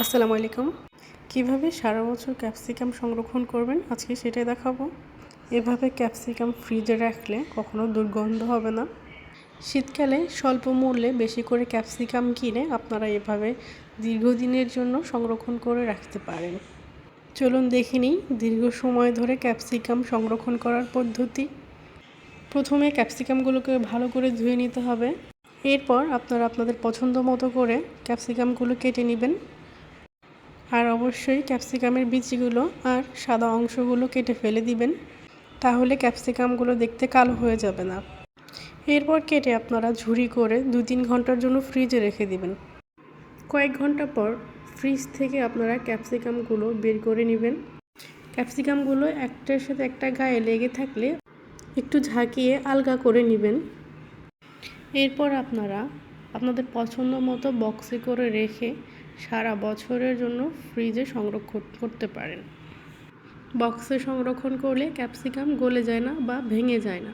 আসসালামু আলাইকুম। কিভাবে সারা বছর ক্যাপসিকাম সংরক্ষণ করবেন আজকে সেটাই দেখাবো। এভাবে ক্যাপসিকাম ফ্রিজে রাখলে কখনো দুর্গন্ধ হবে না। শীতকালে স্বল্প মূল্যে বেশি করে ক্যাপসিকাম কিনে আপনারা এভাবে দীর্ঘদিনের জন্য সংরক্ষণ করে রাখতে পারেন। চলুন দেখে নিই দীর্ঘ সময় ধরে ক্যাপসিকাম সংরক্ষণ করার পদ্ধতি। প্রথমে ক্যাপসিকামগুলোকে ভালো করে ধুয়ে নিতে হবে। এরপর আপনারা আপনাদের পছন্দ মতো করে ক্যাপসিকামগুলো কেটে নেবেন। আর অবশ্যই ক্যাপসিকামের বিচিগুলো আর সাদা অংশগুলো কেটে ফেলে দিবেন, তাহলে ক্যাপসিকামগুলো দেখতে কালো হয়ে যাবে না। এরপর কেটে আপনারা ঝুরি করে 2-3 ঘন্টার জন্য ফ্রিজে রেখে দিবেন। কয়েক ঘন্টা পর ফ্রিজ থেকে আপনারা ক্যাপসিকামগুলো বের করে নেবেন। ক্যাপসিকামগুলো একটার সাথে একটা গায়ে লেগে থাকলে একটু ঝাঁকিয়ে আলগা করে নেবেন। এরপর আপনারা আপনাদের পছন্দ মতো বক্সে করে রেখে সারা বছরের জন্য ফ্রিজে সংরক্ষণ করতে পারেন। বক্সে সংরক্ষণ করলে ক্যাপসিকাম গলে যায় না বা ভেঙে যায় না।